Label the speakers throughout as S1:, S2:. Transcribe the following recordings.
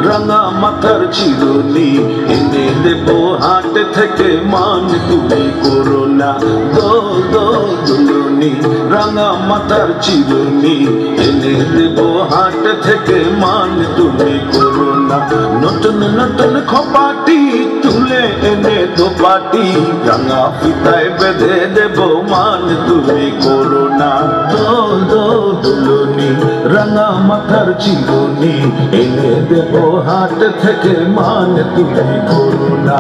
S1: রাঙা মাথার চিরুনি এনে দেব হাট থেকে, মান তুমি করো না। দুলুনি রাঙা মাথার চিরুনি এনে দেব হাট থেকে, মান তুমি করো না। নতুন নতুন খপাটি তুলে এনে দোপাটি, রাঙা ফিতায় বেঁধে দেব, মান তুমি করো না। দুলুনি রাঙা মাথার চিরুনি এনে দেব হাট থেকে, মান তুমি করো না।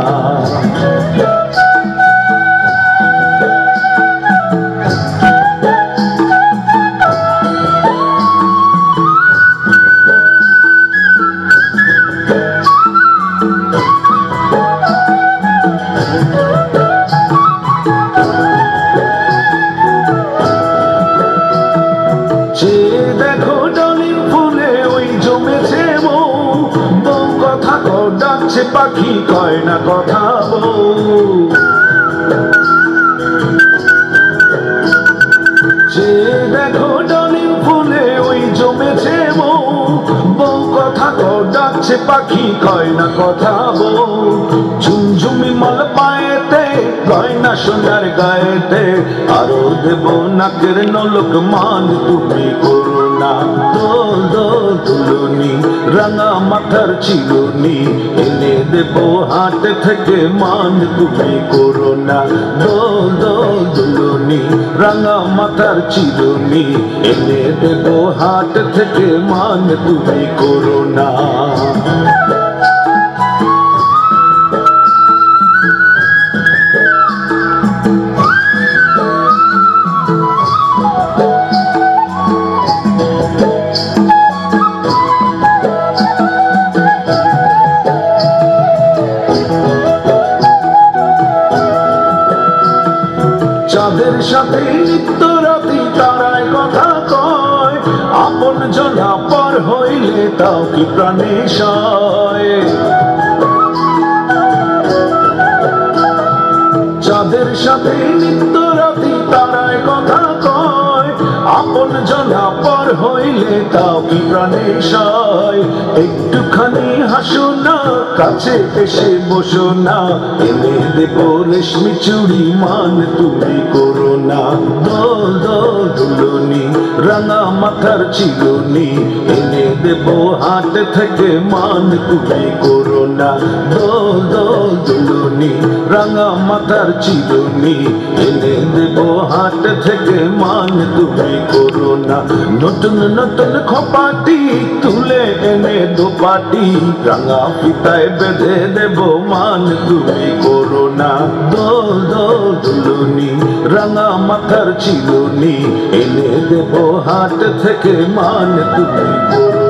S1: দেখো ডালিম ফুলে ওই জমেছে বউ, বউ কথা ডাকছে পাখি কয় না কথা বউ। দেখো ডালিম ফুলে ওই জমেছে বউ, বউ কথা ডাকছে পাখি কয় না কথা বউ। ঝুমঝুমি মাল পায়েতে গয়না সোনার গায়েতে, আরো দেব নাকের নলক, মান তুমি করো না। দুলুনি রাঙা মাথার চিরুনি এনে দেব হাট থেকে, মান তুমি করো না। দুলুনি রাঙা মাথার চিরুনি এনে দেব হাট থেকে, মান তুমি করো না। চাঁদের সাথে নিত্য রাতি তারায় কথা কয়, আপন জনা পর হইলে তাও কি প্রাণে সয়। চাঁদের সাথে নিত্য রাতি তারায় কথা কয়, আপন জনা পর হইলে তাও কি প্রাণে সয়। একটুখানি হাসো না, কাছে এসে বসো না, এনে দেব রেশমি চুড়ি, মান তুমি করো না। দুলুনি রাঙা মাথার চিরুনি এনে দেব হাট থেকে, মান তুমি করো না। দুলুনি রাঙা মাথার চিরুনি এনে দেব হাট থেকে, মান তুমি করো না। নতুন নতুন খপাটি তুলে এনে দোপাটি, রাঙা ফিতায় বেঁধে দেব, মান তুমি করো না। দুলুনি রাঙা মাথার চিরুনি এনে দেব হাট থেকে, মান তুমি করো না।